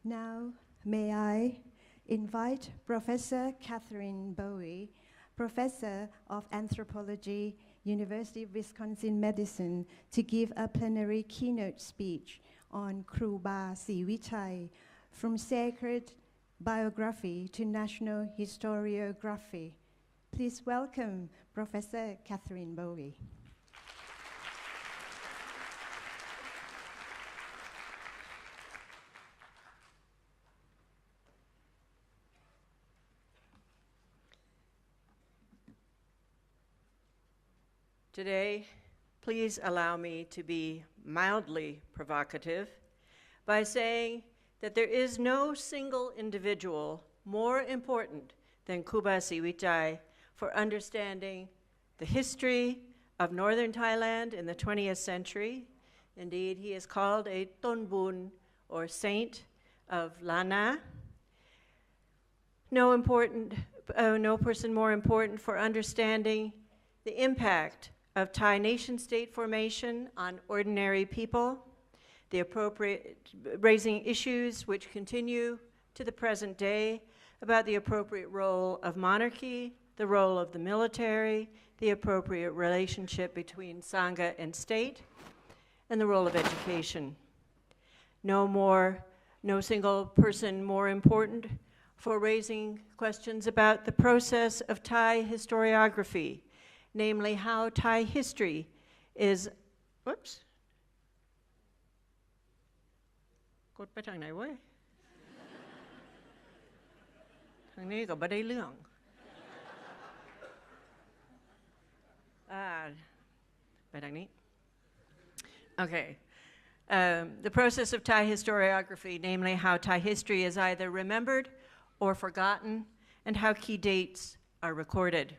Now, may I invite Professor Katherine Bowie, Professor of Anthropology, University of Wisconsin-Madison, to give a plenary keynote speech on Khruba Srivichai, from sacred biography to national historiography. Please welcome Professor Katherine Bowie. Today, please allow me to be mildly provocative by saying that there is no single individual more important than Khruba Srivichai for understanding the history of northern Thailand in the 20th century. Indeed, he is called a Tonbun, or saint of Lanna. No person more important for understanding the impact of Thai nation-state formation on ordinary people, raising issues which continue to the present day about the appropriate role of monarchy, the role of the military, the appropriate relationship between Sangha and state, and the role of education. No single person more important for raising questions about the process of Thai historiography, namely how Thai history is, whoops. กดไปทางไหนเว้ย ทางนี้ก็ไม่ได้เรื่อง ไปทางนี้ Okay. The process of Thai historiography, namely how Thai history is either remembered or forgotten, and how key dates are recorded.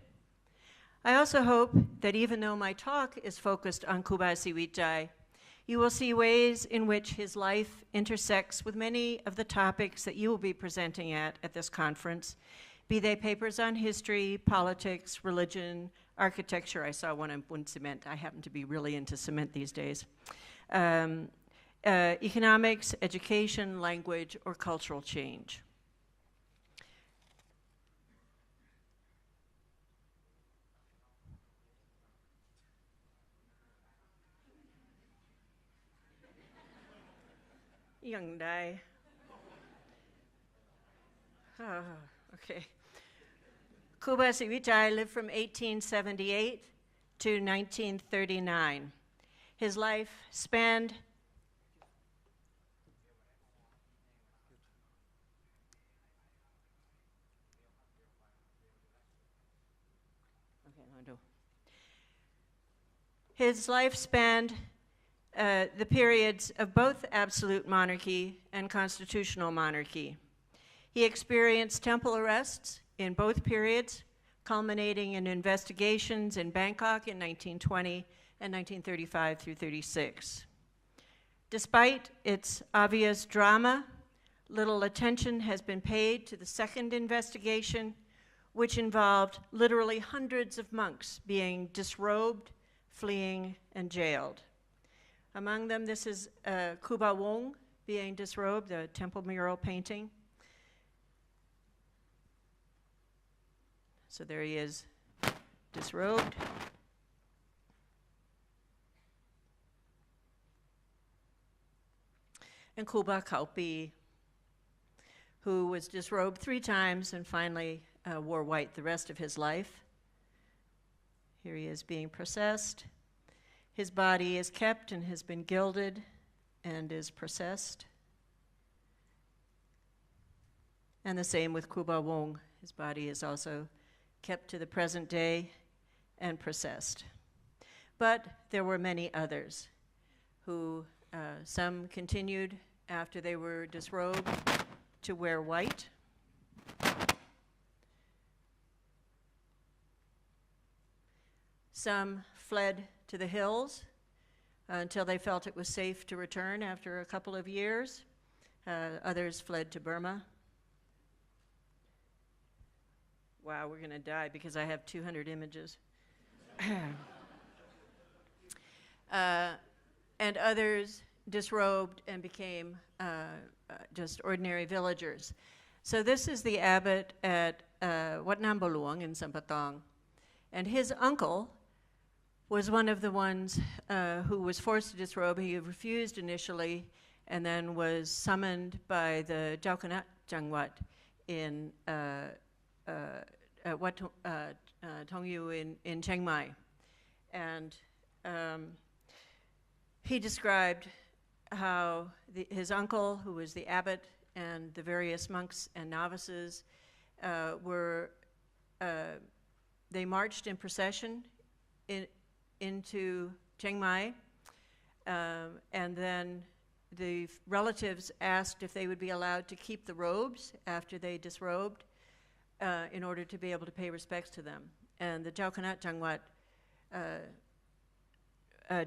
I also hope that even though my talk is focused on Khruba Srivichai, you will see ways in which his life intersects with many of the topics that you will be presenting at this conference, be they papers on history, politics, religion, architecture. I saw one on cement. I happen to be really into cement these days. Economics, education, language, or cultural change. Young Dai. Okay. Khruba Srivichai lived from 1878 to 1939. His life spanned the periods of both absolute monarchy and constitutional monarchy. He experienced temple arrests in both periods, culminating in investigations in Bangkok in 1920 and 1935 through 36. Despite its obvious drama, little attention has been paid to the second investigation, which involved literally hundreds of monks being disrobed, fleeing, and jailed. Among them, this is Khruba Wong being disrobed, the temple mural painting. So there he is, disrobed. And Khruba Kaupi, who was disrobed 3 times and finally wore white the rest of his life. Here he is being processed. His body is kept and has been gilded and is processed. And the same with Khruba Wong. His body is also kept to the present day and processed. But there were many others who, some continued after they were disrobed to wear white. Some fled to the hills until they felt it was safe to return after a couple of years. Others fled to Burma. Wow, we're going to die because I have 200 images. And others disrobed and became just ordinary villagers. So this is the abbot at Wat Nam Boluang in Sampatong. And his uncle was one of the ones who was forced to disrobe. He refused initially and then was summoned by the Jaukanat Jangwat in Tongyu in Chiang Mai. And he described how his uncle, who was the abbot, and the various monks and novices they marched in procession into Chiang Mai, and then the relatives asked if they would be allowed to keep the robes after they disrobed in order to be able to pay respects to them. And the Jaukanat Jangwat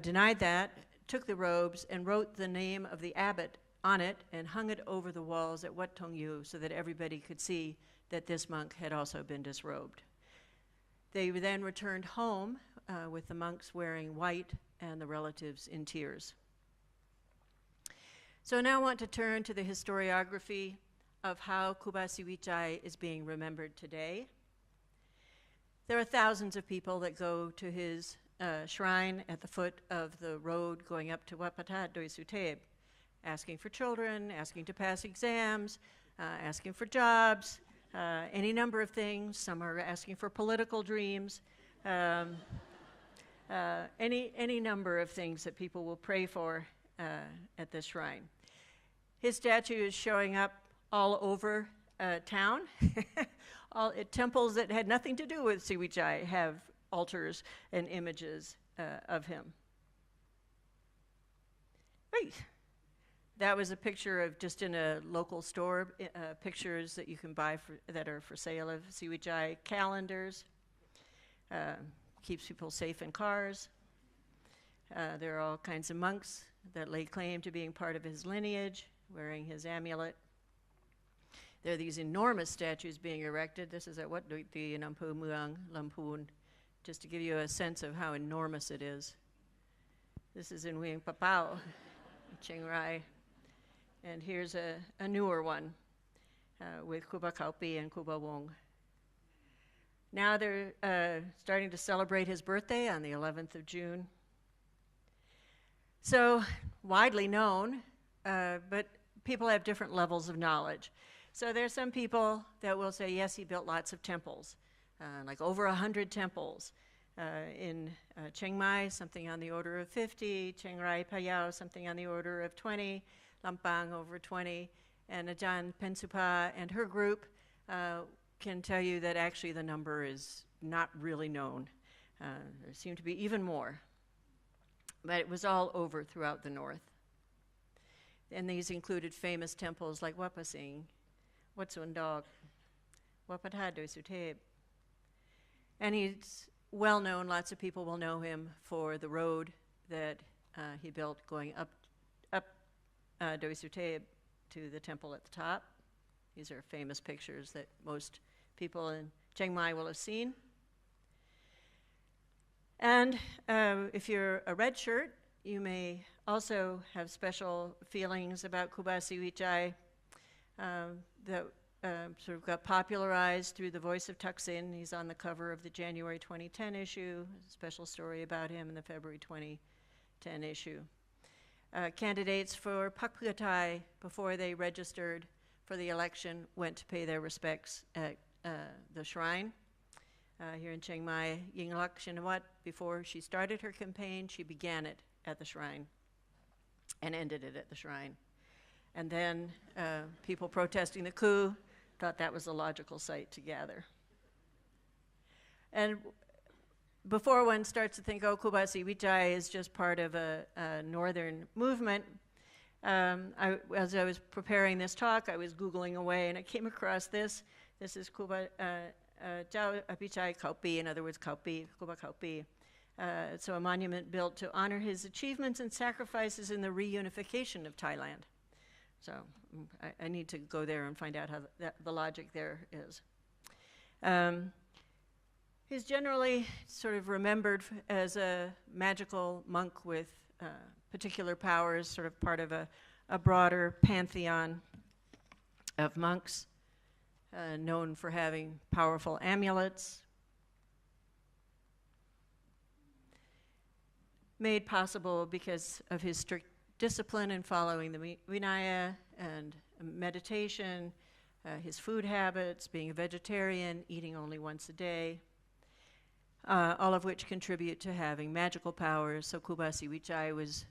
denied that, took the robes, and wrote the name of the abbot on it and hung it over the walls at Wat Tongyu so that everybody could see that this monk had also been disrobed. They then returned home with the monks wearing white and the relatives in tears. So now I want to turn to the historiography of how Khruba Srivichai is being remembered today. There are thousands of people that go to his shrine at the foot of the road going up to Wat Patat Doi Suteb, asking for children, asking to pass exams, asking for jobs, any number of things. Some are asking for political dreams, any number of things that people will pray for at this shrine. His statue is showing up all over town. Temples that had nothing to do with Srivichai have altars and images of him. Wait. That was a picture of just in a local store, pictures that you can buy that are for sale of Srivichai, calendars, keeps people safe in cars. There are all kinds of monks that lay claim to being part of his lineage, wearing his amulet. There are these enormous statues being erected. This is at Wat Doi Ti in Ampu Muang, Lamphun, just to give you a sense of how enormous it is. This is in Huang Papao, Chiang Mai. And here's a newer one with Khruba Kaupi and Khruba Wong. Now they're starting to celebrate his birthday on the 11th of June. So widely known, but people have different levels of knowledge. So there's some people that will say, yes, he built lots of temples, like over 100 temples. In Chiang Mai, something on the order of 50, Chiang Rai, Payao, something on the order of 20, Lampang over 20, and Ajahn Pensupa and her group can tell you that actually the number is not really known. There seem to be even more. But it was all over throughout the north. And these included famous temples like Wapasing, Wat Sundog, Wat Patat Doi Suteb. And he's well known, lots of people will know him for the road that he built going up Doi Suteb to the temple at the top. These are famous pictures that most people in Chiang Mai will have seen. And if you're a red shirt, you may also have special feelings about Khruba Srivichai that sort of got popularized through the voice of Thaksin. He's on the cover of the January 2010 issue, a special story about him in the February 2010 issue. Candidates for Pakpugatai, before they registered for the election, went to pay their respects at the shrine. Here in Chiang Mai, Yingluck Shinawat, before she started her campaign, she began it at the shrine and ended it at the shrine. And then people protesting the coup thought that was a logical site to gather. And before one starts to think, oh, Khruba Srivichai is just part of a northern movement, as I was preparing this talk, I was Googling away and I came across this. This is Khruba Jau Apichai Kaupi, in other words, Kaupi, Khruba Kaupi. So a monument built to honor his achievements and sacrifices in the reunification of Thailand. So I need to go there and find out how the logic there is. He's generally sort of remembered as a magical monk with particular powers, sort of part of a broader pantheon of monks, known for having powerful amulets, made possible because of his strict discipline in following the Vinaya and meditation, his food habits, being a vegetarian, eating only once a day, all of which contribute to having magical powers. So Khruba Srivichai was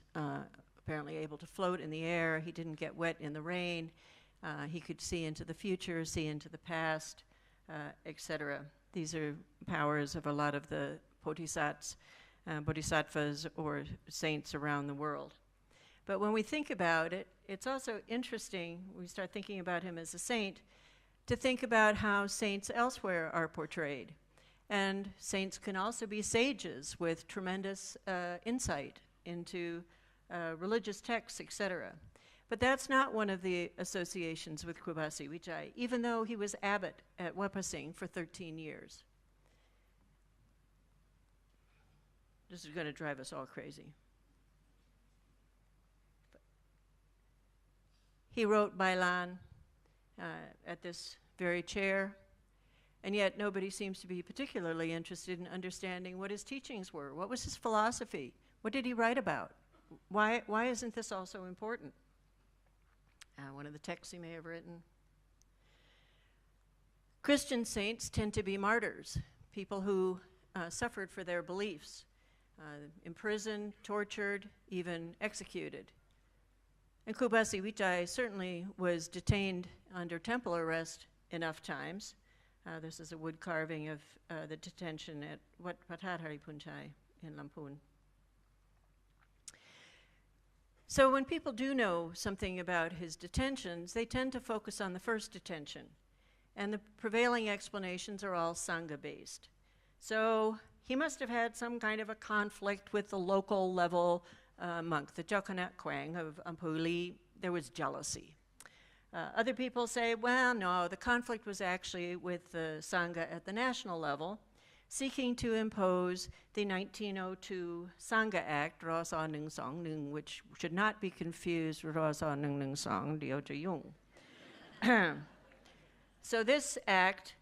apparently able to float in the air. He didn't get wet in the rain. He could see into the future, see into the past, etc. These are powers of a lot of the bodhisattvas or saints around the world. But when we think about it, it's also interesting, we start thinking about him as a saint, to think about how saints elsewhere are portrayed. And saints can also be sages with tremendous insight into religious texts, etc. But that's not one of the associations with Khruba Srivichai, even though he was abbot at Wapasing for 13 years. This is going to drive us all crazy. He wrote Bailan at this very chair, and yet nobody seems to be particularly interested in understanding what his teachings were. What was his philosophy? What did he write about? Why isn't this also important? One of the texts he may have written. Christian saints tend to be martyrs, people who suffered for their beliefs, imprisoned, tortured, even executed. And Khruba Srivichai certainly was detained under temple arrest enough times. This is a wood carving of the detention at Pathadhari Punchai in Lamphun. So when people do know something about his detentions, they tend to focus on the first detention. And the prevailing explanations are all Sangha-based. So he must have had some kind of a conflict with the local level monk, the Jokanat Kwang of Ampuli. There was jealousy. Other people say, well, no, the conflict was actually with the Sangha at the national level, seeking to impose the 1902 Sangha Act, Ra Sa Nung Song Nung, which should not be confused with Ra Sa Nung Nung Song, Dio Che Yung. So this act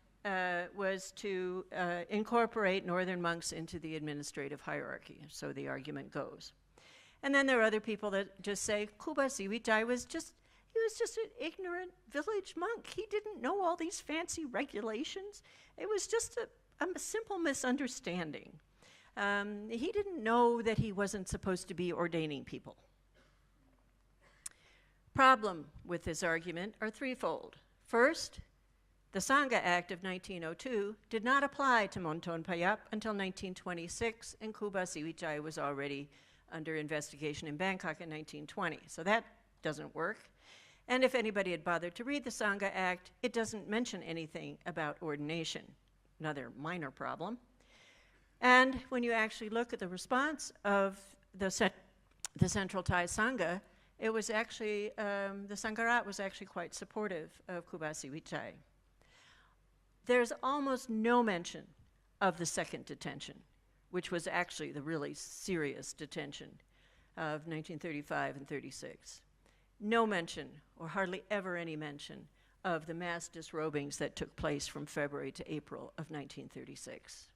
was to incorporate northern monks into the administrative hierarchy, so the argument goes. And then there are other people that just say, Khruba Srivichai was just an ignorant village monk. He didn't know all these fancy regulations. It was just a simple misunderstanding. He didn't know that he wasn't supposed to be ordaining people. Problem with this argument are threefold. First, the Sangha Act of 1902 did not apply to Monton Payap until 1926, and Khruba Srivichai was already under investigation in Bangkok in 1920. So that doesn't work. And if anybody had bothered to read the Sangha Act, it doesn't mention anything about ordination. Another minor problem. And when you actually look at the response of the Central Thai Sangha, it was actually, the Sangharat was actually quite supportive of Khruba Srivichai. There's almost no mention of the second detention, which was actually the really serious detention of 1935 and 36. No mention, or hardly ever any mention, of the mass disrobings that took place from February to April of 1936,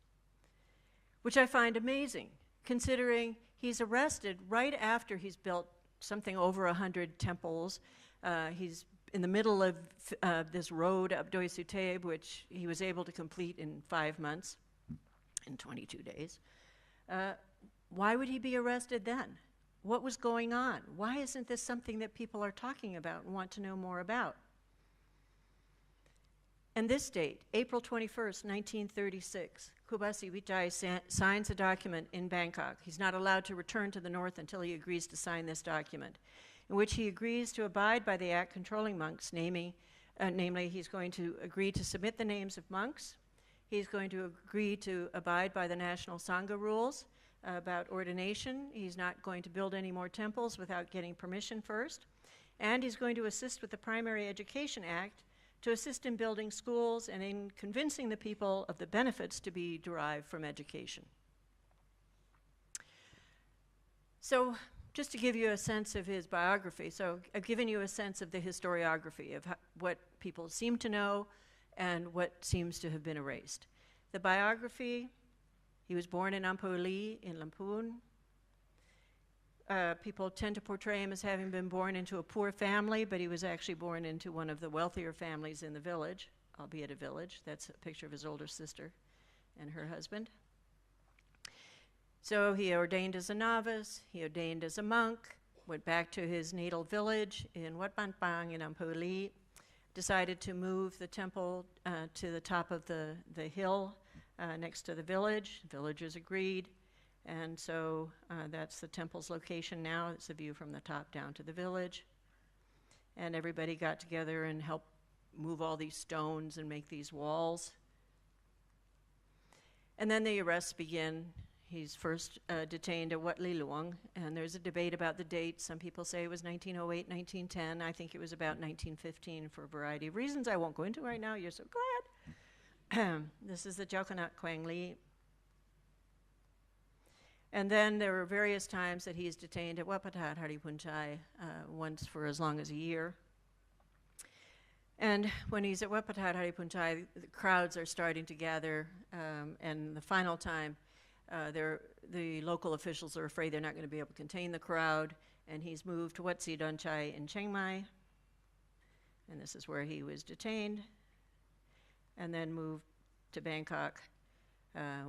which I find amazing, considering he's arrested right after he's built something over 100 temples. He's in the middle of this road up Doi Suteb, which he was able to complete in 5 months, in 22 days. Why would he be arrested then? What was going on? Why isn't this something that people are talking about and want to know more about? And this date, April 21st, 1936, Khruba Srivichai signs a document in Bangkok. He's not allowed to return to the north until he agrees to sign this document, in which he agrees to abide by the act controlling monks, namely he's going to agree to submit the names of monks. He's going to agree to abide by the national Sangha rules about ordination. He's not going to build any more temples without getting permission first. And he's going to assist with the Primary Education Act to assist in building schools and in convincing the people of the benefits to be derived from education. So just to give you a sense of his biography, so I've given you a sense of the historiography of what people seem to know and what seems to have been erased. The biography, he was born in Ampoli in Lamphun. People tend to portray him as having been born into a poor family, but he was actually born into one of the wealthier families in the village, albeit a village. That's a picture of his older sister and her husband. So he ordained as a novice, he ordained as a monk, went back to his natal village in Wat Ban Pang in Ampoli, decided to move the temple to the top of the hill next to the village. Villagers agreed. And so that's the temple's location now. It's a view from the top down to the village. And everybody got together and helped move all these stones and make these walls. And then the arrests begin. He's first detained at Wat Li Luang, and there's a debate about the date. Some people say it was 1908, 1910. I think it was about 1915 for a variety of reasons I won't go into right now. You're so glad. This is the Jaukanat Quang Li. And then there were various times that he's detained at Wat Patat Haripunchai, once for as long as a year. And when he's at Wat Patat Haripunchai, the crowds are starting to gather, and the final time, the local officials are afraid they're not going to be able to contain the crowd, and he's moved to Wat Si Don Chai in Chiang Mai, and this is where he was detained, and then moved to Bangkok,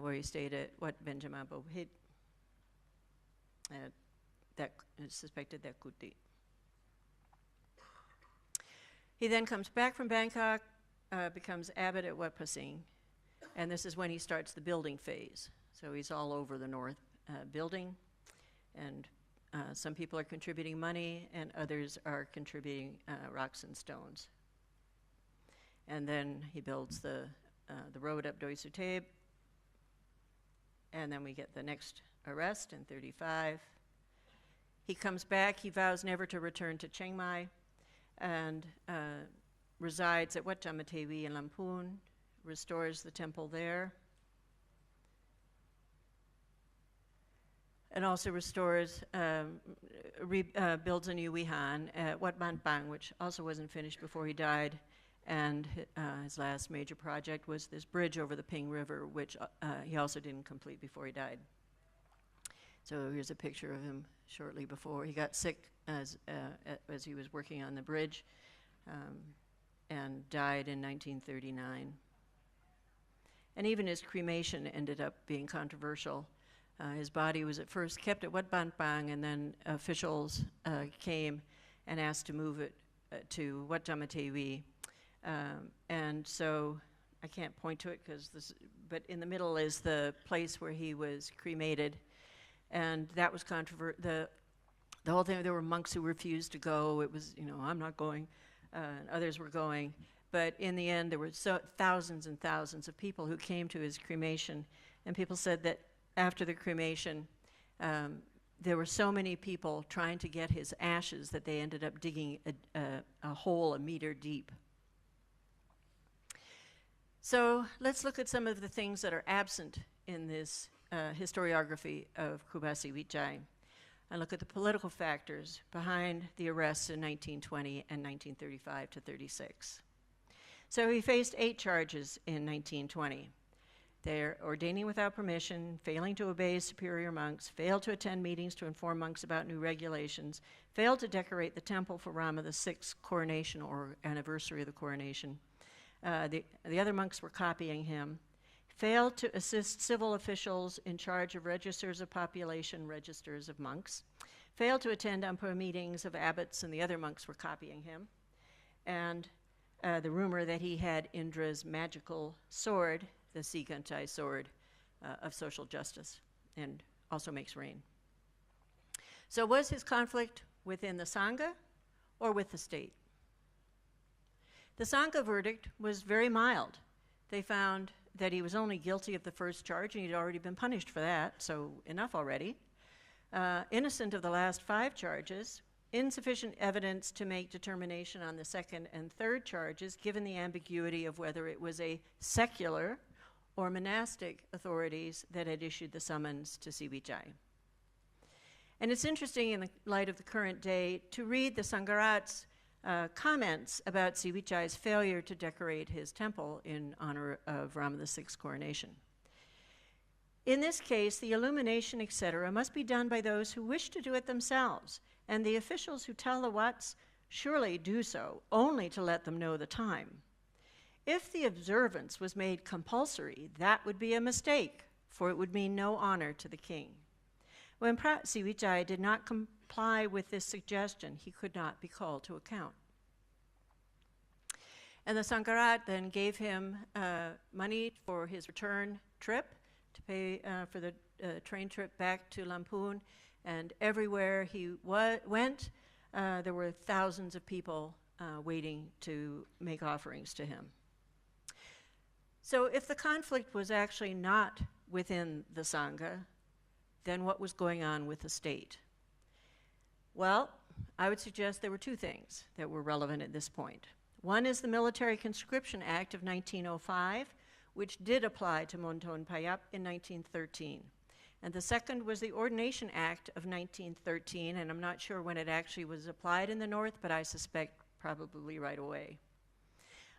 where he stayed at Wat Benjamin Bo Hit. That suspected that Kuti. He then comes back from Bangkok, becomes abbot at Wat Pasing, and this is when he starts the building phase. So he's all over the north building, and some people are contributing money, and others are contributing rocks and stones. And then he builds the road up Doi Suteb, and then we get the next arrest in 35. He comes back, he vows never to return to Chiang Mai, and resides at Wat Jamatewi in Lamphun, restores the temple there, and also restores, builds a new Wihan at Wat Ban Pang, which also wasn't finished before he died, and his last major project was this bridge over the Ping River, which he also didn't complete before he died. So here's a picture of him shortly before. He got sick as he was working on the bridge, and died in 1939. And even his cremation ended up being controversial. His body was at first kept at Wat Ban Pang, and then officials came and asked to move it to Wat Jamatewi. And so I can't point to it, but in the middle is the place where he was cremated. And that was the whole thing. There were monks who refused to go. It was, I'm not going, and others were going. But in the end, there were thousands and thousands of people who came to his cremation. And people said that after the cremation, there were so many people trying to get his ashes that they ended up digging a hole a meter deep. So let's look at some of the things that are absent in this historiography of Khruba Srivichai, and look at the political factors behind the arrests in 1920 and 1935 to 36. So he faced 8 charges in 1920. They're ordaining without permission, failing to obey superior monks, failed to attend meetings to inform monks about new regulations, failed to decorate the temple for Rama VI's coronation or anniversary of the coronation. The other monks were copying him. Failed to assist civil officials in charge of registers of population, registers of monks. Failed to attend Ampur meetings of abbots, and the other monks were copying him. And the rumor that he had Indra's magical sword, the Sigantai sword of social justice, and also makes rain. So was his conflict within the Sangha or with the state? The Sangha verdict was very mild. They found that he was only guilty of the first charge, and he'd already been punished for that, so enough already. Innocent of the last 5 charges, insufficient evidence to make determination on the second and third charges, given the ambiguity of whether it was a secular or monastic authorities that had issued the summons to Srivichai. And it's interesting in the light of the current day to read the Sangharat's comments about Srivichai's failure to decorate his temple in honor of Rama VI's coronation. In this case, the illumination, etc., must be done by those who wish to do it themselves, and the officials who tell the Wats surely do so only to let them know the time. If the observance was made compulsory, that would be a mistake, for it would mean no honor to the king. When Srivichai did not comply with this suggestion, he could not be called to account. And the Sangharat then gave him money for his return trip, to pay for the train trip back to Lamphun, and everywhere he went, there were thousands of people waiting to make offerings to him. So if the conflict was actually not within the Sangha, then what was going on with the state? Well, I would suggest there were two things that were relevant at this point. One is the Military Conscription Act of 1905, which did apply to Monton Payap in 1913. And the second was the Ordination Act of 1913, and I'm not sure when it actually was applied in the North, but I suspect probably right away.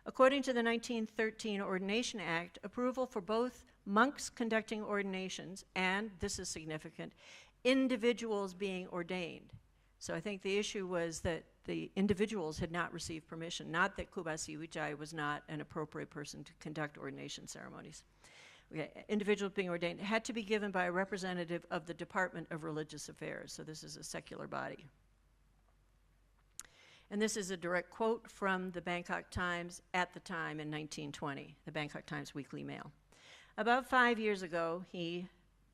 According to the 1913 Ordination Act, approval for both monks conducting ordinations and, this is significant, individuals being ordained. So I think the issue was that the individuals had not received permission, not that Khruba Srivichai was not an appropriate person to conduct ordination ceremonies. Okay, individuals being ordained had to be given by a representative of the Department of Religious Affairs, so this is a secular body. And this is a direct quote from the Bangkok Times at the time in 1920, the Bangkok Times Weekly Mail. About 5 years ago, he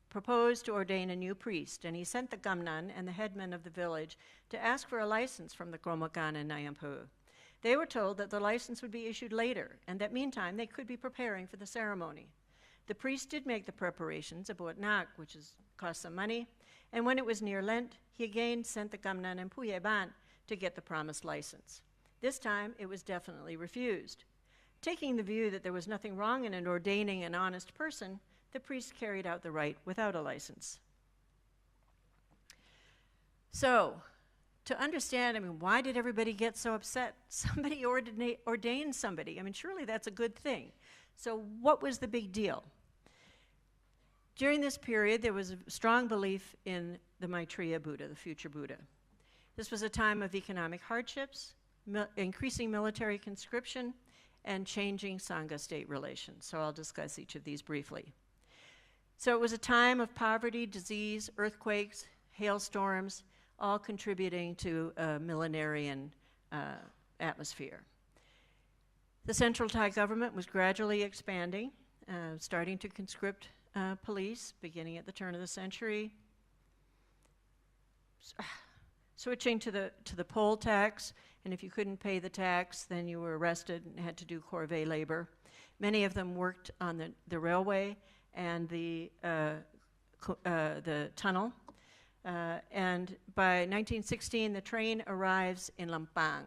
proposed to ordain a new priest, and he sent the Gamnan and the headman of the village to ask for a license from the Gromakan and Nyampu. They were told that the license would be issued later, and that meantime they could be preparing for the ceremony. The priest did make the preparations, a buatnak, which cost some money, and when it was near Lent, he again sent the Gamnan and Puyeban to get the promised license. This time, it was definitely refused. Taking the view that there was nothing wrong in ordaining an honest person, the priest carried out the rite without a license. So, to understand, why did everybody get so upset? Somebody ordained somebody. Surely that's a good thing. So what was the big deal? During this period, there was a strong belief in the Maitreya Buddha, the future Buddha. This was a time of economic hardships, increasing military conscription, and changing Sangha-state relations. So I'll discuss each of these briefly. So it was a time of poverty, disease, earthquakes, hailstorms, all contributing to a millenarian atmosphere. The central Thai government was gradually expanding, starting to conscript police, beginning at the turn of the century, switching to the poll tax, and if you couldn't pay the tax, then you were arrested and had to do corvée labor. Many of them worked on the railway and the tunnel. And by 1916, the train arrives in Lampang.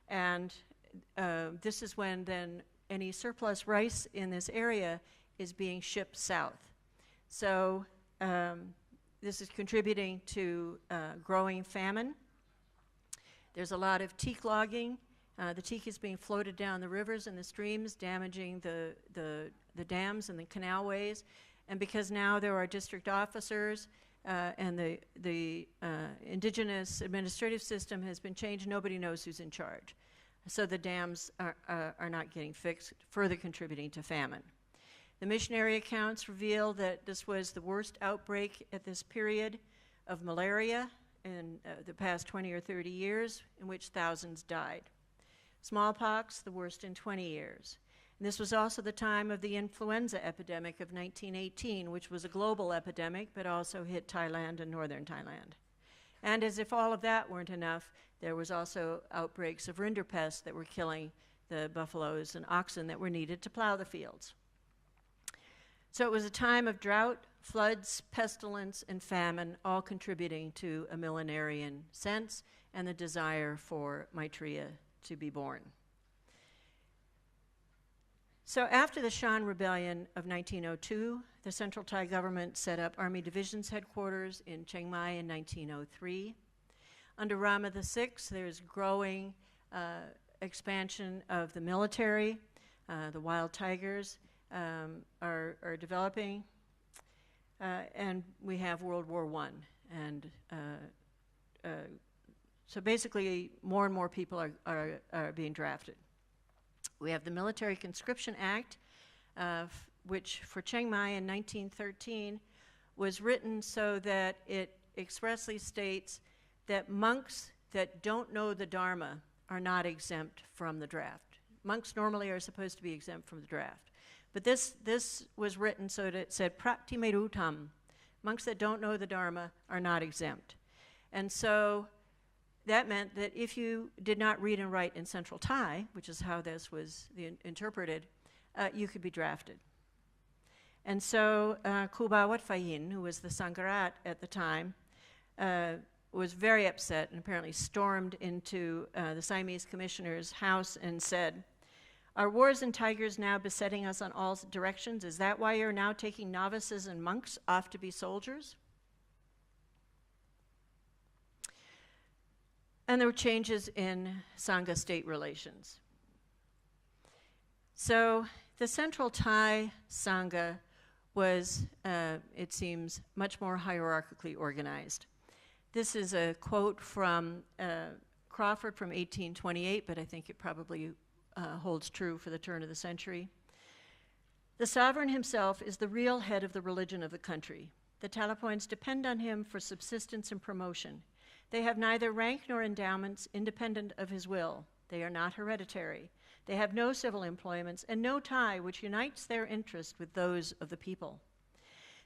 And this is when then any surplus rice in this area is being shipped south. So this is contributing to growing famine. There's a lot of teak logging. The teak is being floated down the rivers and the streams, damaging the dams and the canalways. And because now there are district officers and the indigenous administrative system has been changed, nobody knows who's in charge. So the dams are not getting fixed, further contributing to famine. The missionary accounts reveal that this was the worst outbreak at this period of malaria in the past 20 or 30 years, in which thousands died. Smallpox, the worst in 20 years. And this was also the time of the influenza epidemic of 1918, which was a global epidemic, but also hit Thailand and northern Thailand. And as if all of that weren't enough, there was also outbreaks of Rinderpest that were killing the buffaloes and oxen that were needed to plow the fields. So it was a time of drought, floods, pestilence, and famine, all contributing to a millenarian sense and the desire for Maitreya to be born. So after the Shan Rebellion of 1902, the Central Thai government set up Army Division's headquarters in Chiang Mai in 1903. Under Rama VI, there's growing expansion of the military. The wild tigers are developing. And we have World War I. And so basically, more and more people are being drafted. We have the Military Conscription Act, which for Chiang Mai in 1913 was written so that it expressly states that monks that don't know the Dharma are not exempt from the draft. Monks normally are supposed to be exempt from the draft. But this was written so that it said, Pratimerutam, monks that don't know the Dharma are not exempt. And so that meant that if you did not read and write in Central Thai, which is how this was interpreted, you could be drafted. And so Khruba Wat Phayin, who was the Sangharat at the time, was very upset and apparently stormed into the Siamese commissioner's house and said, "Are wars and tigers now besetting us on all directions? Is that why you're now taking novices and monks off to be soldiers?" And there were changes in Sangha state relations. So the Central Thai Sangha was, it seems, much more hierarchically organized. This is a quote from Crawford from 1828, but I think it probably holds true for the turn of the century. "The sovereign himself is the real head of the religion of the country. The Talapoins depend on him for subsistence and promotion. They have neither rank nor endowments independent of his will. They are not hereditary. They have no civil employments and no tie which unites their interest with those of the people.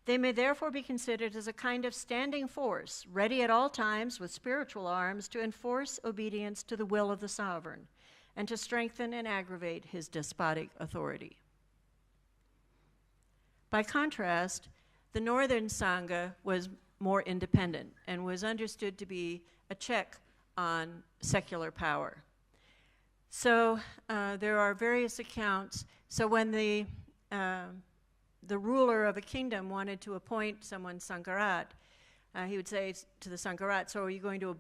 They may therefore be considered as a kind of standing force, ready at all times with spiritual arms to enforce obedience to the will of the sovereign and to strengthen and aggravate his despotic authority." By contrast, the Northern Sangha was more independent and was understood to be a check on secular power. So there are various accounts. So when the ruler of a kingdom wanted to appoint someone Sangharat, he would say to the Sangharat, "So are you going to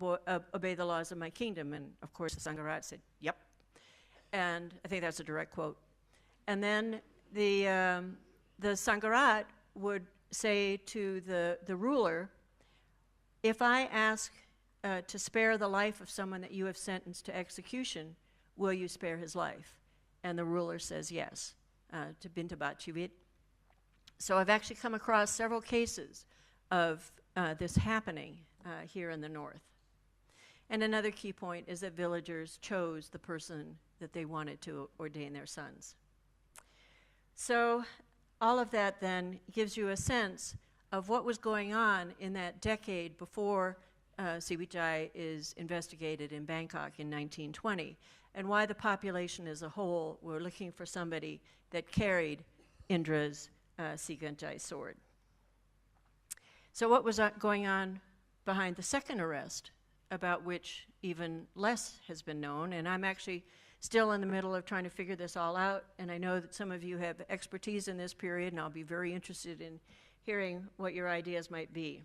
obey the laws of my kingdom?" And of course the Sangharat said, "Yep." And I think that's a direct quote. And then the Sangharat would say to the ruler, "If I ask to spare the life of someone that you have sentenced to execution, will you spare his life?" And the ruler says yes, to Bintabat Chivit. So I've actually come across several cases of this happening here in the north. And another key point is that villagers chose the person that they wanted to ordain their sons. So all of that then gives you a sense of what was going on in that decade before Srivichai is investigated in Bangkok in 1920, and why the population as a whole were looking for somebody that carried Indra's Srivichai sword. So what was going on behind the second arrest, about which even less has been known, and I'm actually still in the middle of trying to figure this all out, and I know that some of you have expertise in this period, and I'll be very interested in hearing what your ideas might be.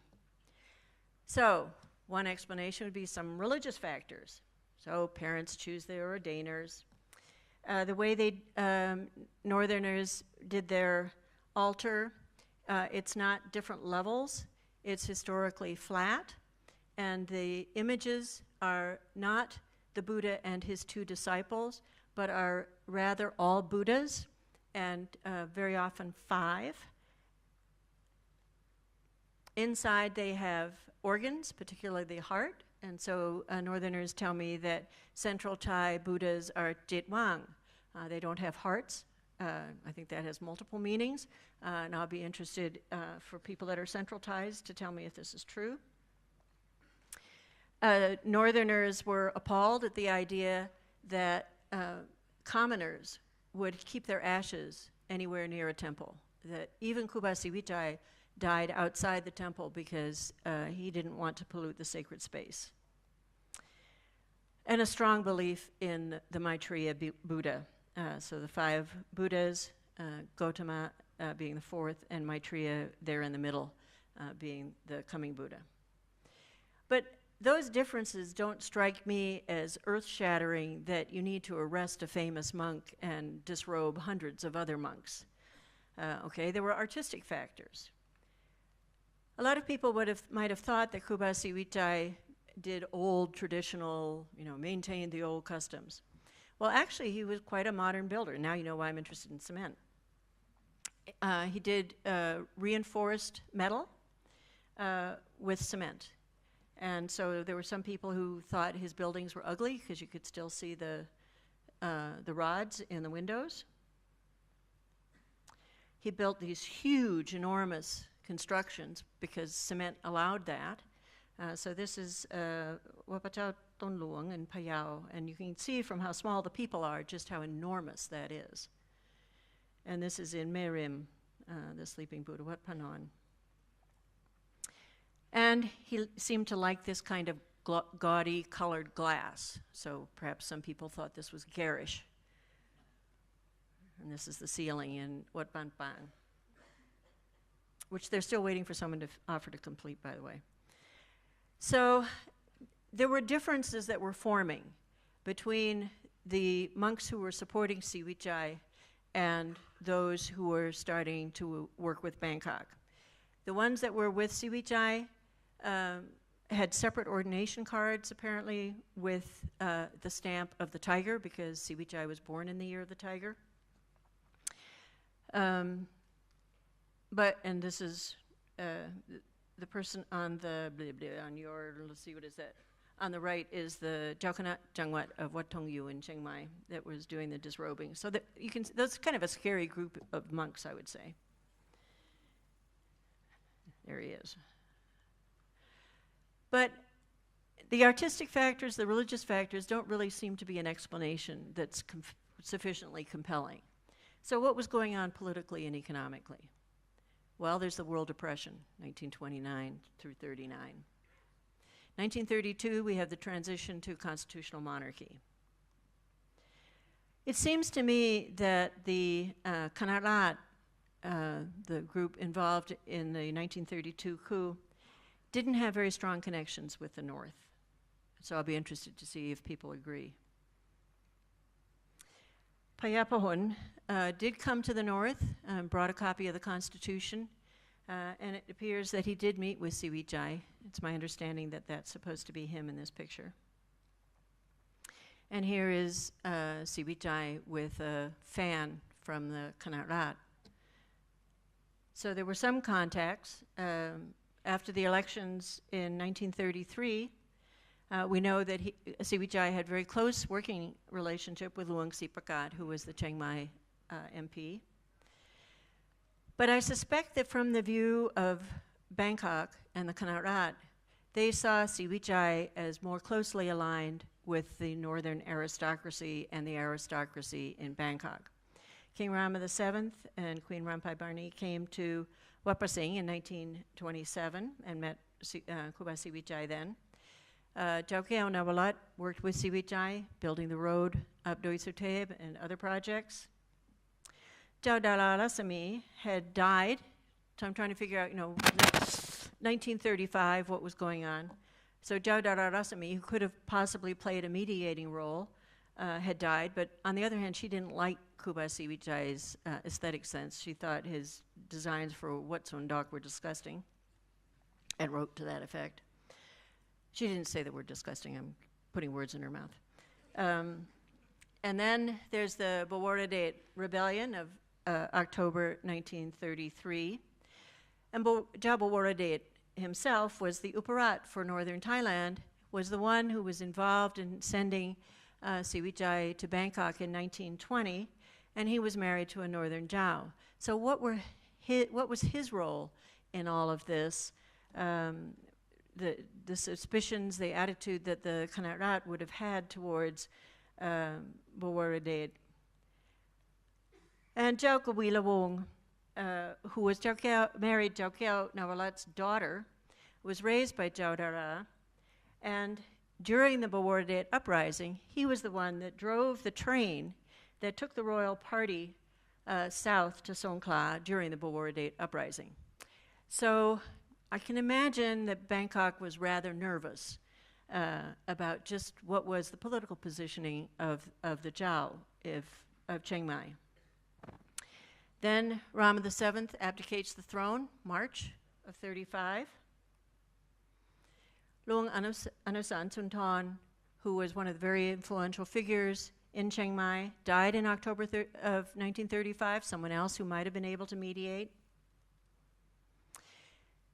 So one explanation would be some religious factors. So parents choose their ordainers. The way they Northerners did their altar, it's not different levels. It's historically flat, and the images are not the Buddha and his two disciples, but are rather all Buddhas, and very often 5. Inside they have organs, particularly the heart, and so Northerners tell me that Central Thai Buddhas are Jitwang. They don't have hearts. I think that has multiple meanings, and I'll be interested for people that are Central Thais to tell me if this is true. Northerners were appalled at the idea that commoners would keep their ashes anywhere near a temple, that even Khruba Srivichai died outside the temple because he didn't want to pollute the sacred space. And a strong belief in the Maitreya Buddha. So the 5 Buddhas, Gautama being the 4th, and Maitreya there in the middle, being the coming Buddha. But those differences don't strike me as earth-shattering that you need to arrest a famous monk and disrobe hundreds of other monks. Okay, there were artistic factors. A lot of people might have thought that Khruba Srivichai did old, traditional, maintained the old customs. Well, actually, he was quite a modern builder. Now you know why I'm interested in cement. He did reinforced metal with cement. And so there were some people who thought his buildings were ugly because you could still see the rods in the windows. He built these huge, enormous constructions because cement allowed that. So this is Wapachao Ton Luang in Payao, and you can see from how small the people are just how enormous that is. And this is in Merim, the sleeping Buddha, Wat Panon. And he seemed to like this kind of gaudy colored glass. So perhaps some people thought this was garish. And this is the ceiling in Wat Ban Bang, which they're still waiting for someone to offer to complete, by the way. So there were differences that were forming between the monks who were supporting Srivichai and those who were starting to work with Bangkok. The ones that were with Srivichai had separate ordination cards, apparently, with the stamp of the tiger, because Srivichai was born in the year of the tiger. And this is the person on the, let's see, what is that? On the right is the Jaukanat Jangwat of Wat Tong Yu in Chiang Mai that was doing the disrobing. So that you can, that's kind of a scary group of monks, I would say. There he is. But the artistic factors, the religious factors, don't really seem to be an explanation that's sufficiently compelling. So what was going on politically and economically? Well, there's the World Depression, 1929 through 39. 1932, we have the transition to constitutional monarchy. It seems to me that the Kanarat, the group involved in the 1932 coup, didn't have very strong connections with the North. So I'll be interested to see if people agree. Payapahun did come to the North, brought a copy of the Constitution, and it appears that he did meet with Srivichai. It's my understanding that that's supposed to be him in this picture. And here is Srivichai with a fan from the Kanarat. So there were some contacts. After the elections in 1933, we know that Srivichai had very close working relationship with Luang Sipakat, who was the Chiang Mai MP. But I suspect that from the view of Bangkok and the Kanarat, they saw Srivichai as more closely aligned with the northern aristocracy and the aristocracy in Bangkok. King Rama VII and Queen Rampai Barni came to Wat Pa Sing in 1927 and met Khruba Srivichai then. Chao Keo Nawalat worked with Srivichai, building the road up Doi Suteb and other projects. Chao Dalarasamy had died, so I'm trying to figure out, 1935, what was going on. So Chao Dalarasamy, who could have possibly played a mediating role, had died, but on the other hand, she didn't like Khruba Srivichai's aesthetic sense. She thought his designs for Wat Sundok were disgusting, and wrote to that effect. She didn't say the word disgusting. I'm putting words in her mouth. And then there's the Boworadet Rebellion of October 1933. And Chao Boworadet himself was the Uparat for northern Thailand, was the one who was involved in sending Srivichai to Bangkok in 1920, and he was married to a northern Chao. So what was his role in all of this? The suspicions, the attitude that the Kanarat would have had towards Boworadet. And Chao Kawilawong, who was married Chao Keo Nawalat's daughter, was raised by Chao Dara, and during the Boworadet uprising, he was the one that drove the train that took the royal party south to Songkhla during the Boworadet uprising. So I can imagine that Bangkok was rather nervous about just what was the political positioning of the Zhao of Chiang Mai. Then Rama VII abdicates the throne, March of 35. Luang Anusan Sunthorn, who was one of the very influential figures in Chiang Mai, died in October of 1935, someone else who might have been able to mediate.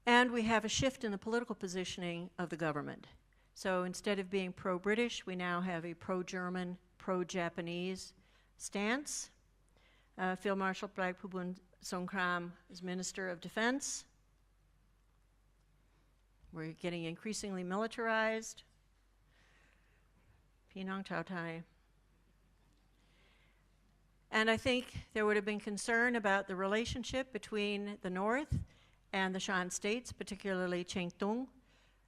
And we have a shift in the political positioning of the government. So instead of being pro-British, we now have a pro-German, pro-Japanese stance. Field Marshal Phraikphubun Songkhram is Minister of Defense. We're getting increasingly militarized. Pinong Chao Tai. And I think there would have been concern about the relationship between the North and the Shan states, particularly Chengtung.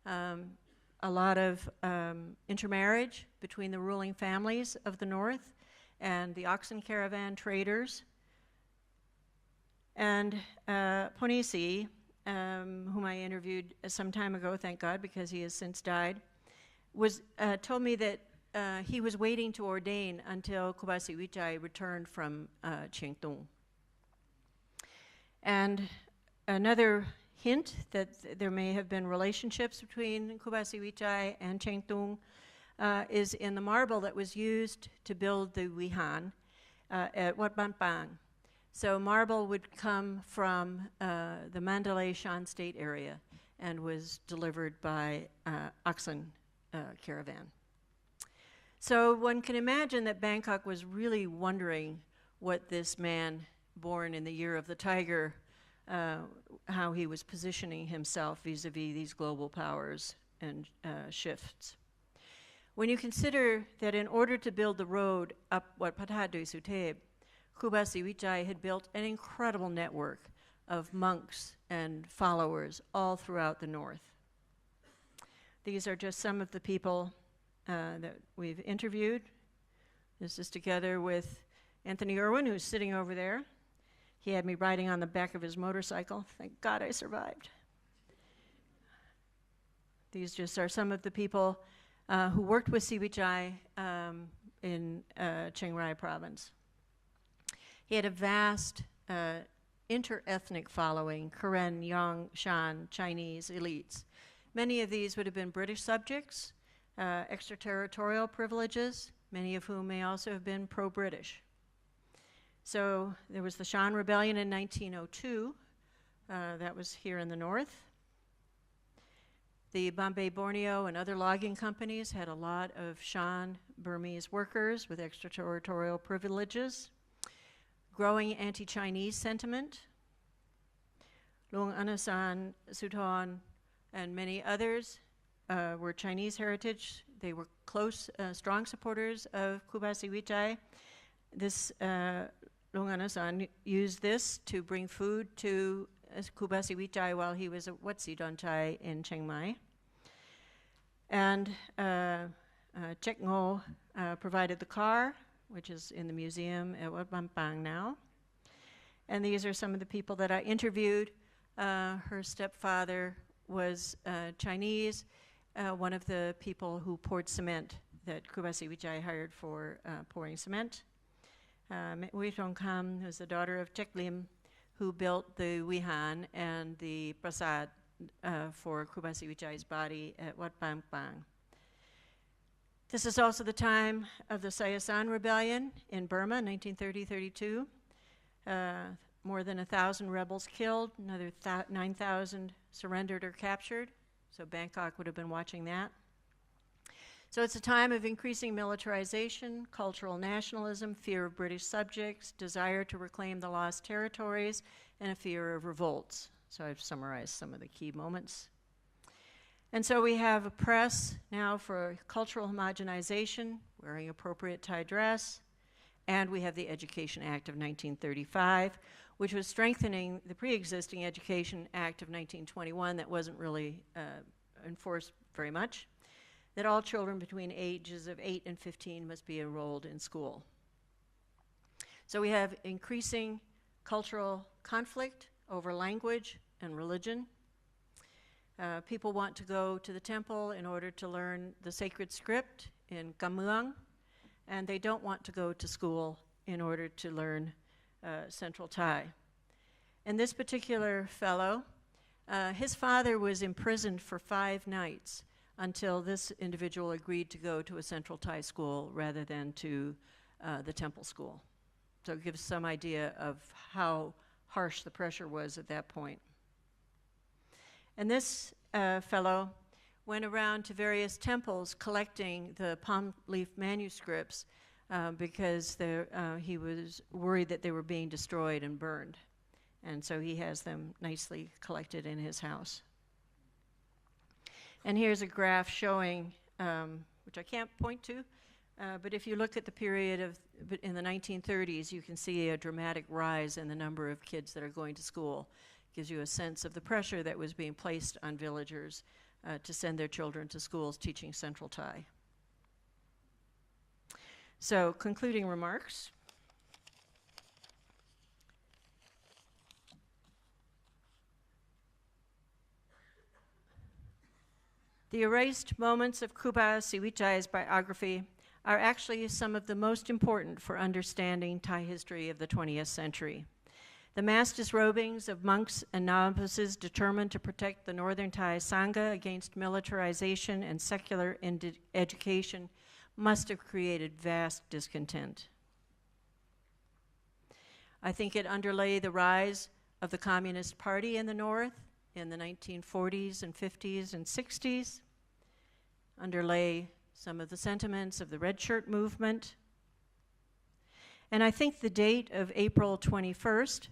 A lot of intermarriage between the ruling families of the North and the oxen caravan traders. And Ponisi, whom I interviewed some time ago, thank God, because he has since died, told me that he was waiting to ordain until Khruba Srivichai returned from Chengtung. And another hint that there may have been relationships between Khruba Srivichai and Chengtung is in the marble that was used to build the Wihan at Wat Ban Pang. So marble would come from the Mandalay Shan State area and was delivered by oxen caravan. So one can imagine that Bangkok was really wondering what this man born in the year of the tiger, how he was positioning himself vis-a-vis these global powers and shifts. When you consider that in order to build the road up Wat Pathat Doi Suthep, Khruba Srivichai had built an incredible network of monks and followers all throughout the north. These are just some of the people that we've interviewed. This is together with Anthony Irwin, who's sitting over there. He had me riding on the back of his motorcycle. Thank God I survived. These just are some of the people who worked with Srivichai in Chiang Mai province. He had a vast inter-ethnic following, Karen, Yang, Shan, Chinese elites. Many of these would have been British subjects, extraterritorial privileges, many of whom may also have been pro-British. So there was the Shan Rebellion in 1902. That was here in the north. The Bombay, Borneo, and other logging companies had a lot of Shan Burmese workers with extraterritorial privileges. Growing anti-Chinese sentiment. Luang Anasan, Suthorn, and many others were Chinese heritage. They were close, strong supporters of Khruba Srivichai. This Luang Anasan used this to bring food to Khruba Srivichai while he was at Wat Si Don Chai in Chiang Mai. And Chek Ngo provided the car, which is in the museum at Wat Ban Pang now. And these are some of the people that I interviewed. Her stepfather was Chinese, one of the people who poured cement that Khruba Srivichai hired for pouring cement. Wei Tong Kam, who's the daughter of Chek Lim, who built the Wihan and the Prasad for Khruba Srivichai's body at Wat Ban Pang. This is also the time of the Shan Rebellion in Burma, 1930-32. More than 1,000 rebels killed, another 9,000 surrendered or captured. So Bangkok would have been watching that. So it's a time of increasing militarization, cultural nationalism, fear of British subjects, desire to reclaim the lost territories, and a fear of revolts. So I've summarized some of the key moments. And so we have a press now for cultural homogenization, wearing appropriate Thai dress, and we have the Education Act of 1935, which was strengthening the pre-existing Education Act of 1921 that wasn't really enforced very much, that all children between ages of 8 and 15 must be enrolled in school. So we have increasing cultural conflict over language and religion. People want to go to the temple in order to learn the sacred script in Kamuang, and they don't want to go to school in order to learn Central Thai. And this particular fellow, his father was imprisoned for 5 nights until this individual agreed to go to a Central Thai school rather than to the temple school. So it gives some idea of how harsh the pressure was at that point. And this fellow went around to various temples collecting the palm leaf manuscripts because he was worried that they were being destroyed and burned. And so he has them nicely collected in his house. And here's a graph showing, which I can't point to, but if you look at the period in the 1930s, you can see a dramatic rise in the number of kids that are going to school. It gives you a sense of the pressure that was being placed on villagers to send their children to schools teaching Central Thai. So, concluding remarks. The erased moments of Khruba Srivichai's biography are actually some of the most important for understanding Thai history of the 20th century. The mass disrobings of monks and novices determined to protect the Northern Thai Sangha against militarization and secular education must have created vast discontent. I think it underlay the rise of the Communist Party in the North in the 1940s and 50s and 60s, underlay some of the sentiments of the Red Shirt movement. And I think the date of April 21st,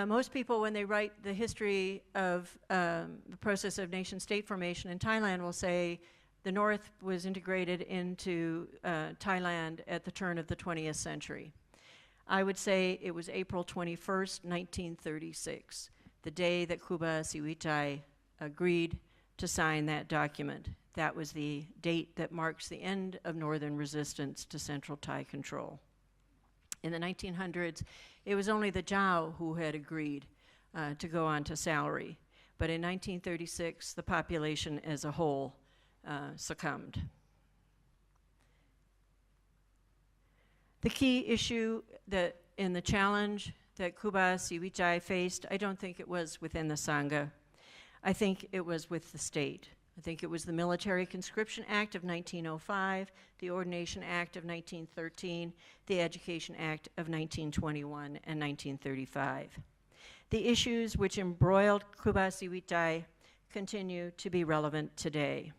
most people when they write the history of the process of nation-state formation in Thailand will say the North was integrated into Thailand at the turn of the 20th century. I would say it was April 21st, 1936, the day that Khruba Srivichai agreed to sign that document. That was the date that marks the end of Northern resistance to Central Thai control. In the 1900s, it was only the Jiao who had agreed to go on to salary. But in 1936, the population as a whole succumbed. The key issue in the challenge that Khruba Srivichai faced, I don't think it was within the Sangha. I think it was with the state. I think it was the Military Conscription Act of 1905, the Ordination Act of 1913, the Education Act of 1921 and 1935. The issues which embroiled Khruba Srivichai continue to be relevant today.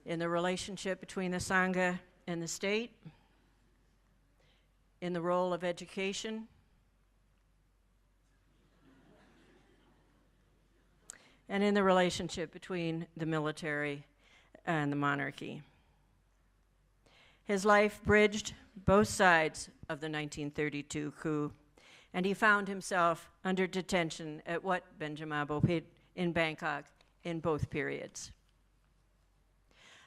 In the relationship between the Sangha and the state, in the role of education, and in the relationship between the military and the monarchy. His life bridged both sides of the 1932 coup, and he found himself under detention at Wat Benjamabopit in Bangkok in both periods.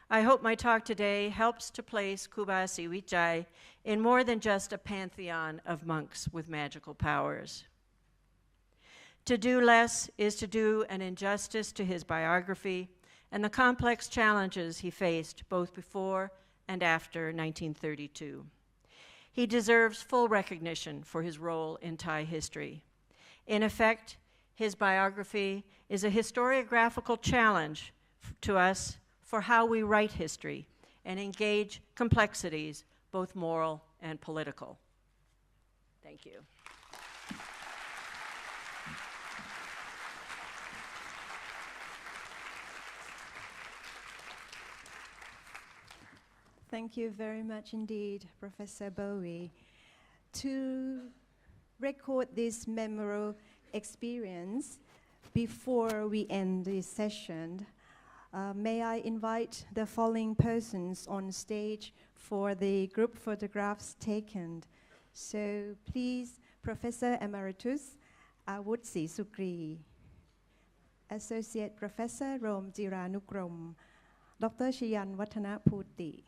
I hope my talk today helps to place Khruba Srivichai in more than just a pantheon of monks with magical powers. To do less is to do an injustice to his biography and the complex challenges he faced both before and after 1932. He deserves full recognition for his role in Thai history. In effect, his biography is a historiographical challenge to us for how we write history and engage complexities, both moral and political. Thank you. Thank you very much indeed, Professor Bowie. To record this memorable experience, before we end this session, may I invite the following persons on stage for the group photographs taken. So please, Professor Emeritus Awut Sri Sukri, Associate Professor Rom Jiranukrom, Dr. Shayan Watana Puti,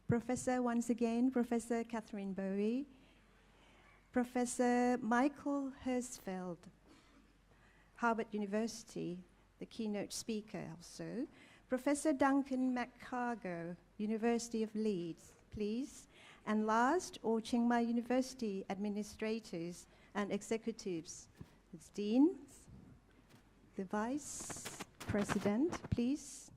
Professor, once again, Professor Katherine Bowie, Professor Michael Hersfeld, Harvard University, the keynote speaker also. Professor Duncan McCargo, University of Leeds, please. And last, all Chiang Mai University administrators and executives. The deans, the vice president, please.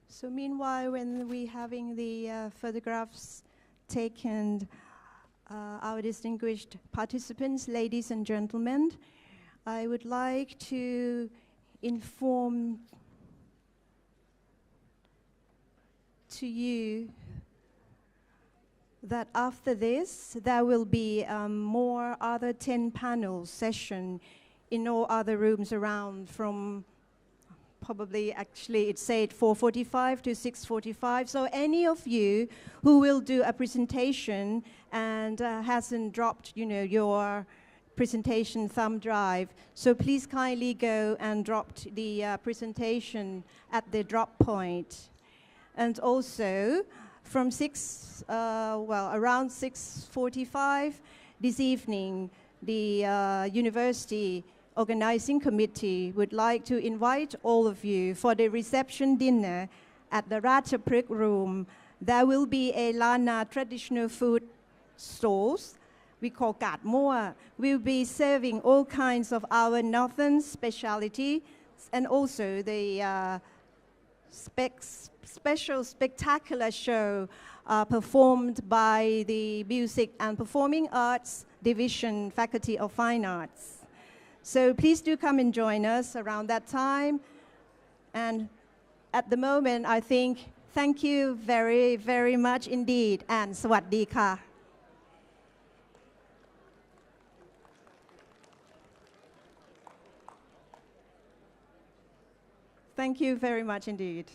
So meanwhile, when we're having the photographs taken, our distinguished participants, ladies and gentlemen, I would like to inform to you that after this, there will be more other 10 panel session in all other rooms around from probably actually it said 4:45 to 6:45. So any of you who will do a presentation and hasn't dropped, you know, your presentation thumb drive, so please kindly go and drop the presentation at the drop point. And also from around 6:45 this evening, the university organizing committee would like to invite all of you for the reception dinner at the Ratchaprick room. There will be a Lanna traditional food stalls. We call Kat Moa. We'll be serving all kinds of our northern specialty and also the special spectacular show performed by the Music and Performing Arts Division Faculty of Fine Arts. So please do come and join us around that time. And at the moment, I think, thank you very, very much indeed. And sawasdee ka. Thank you very much indeed.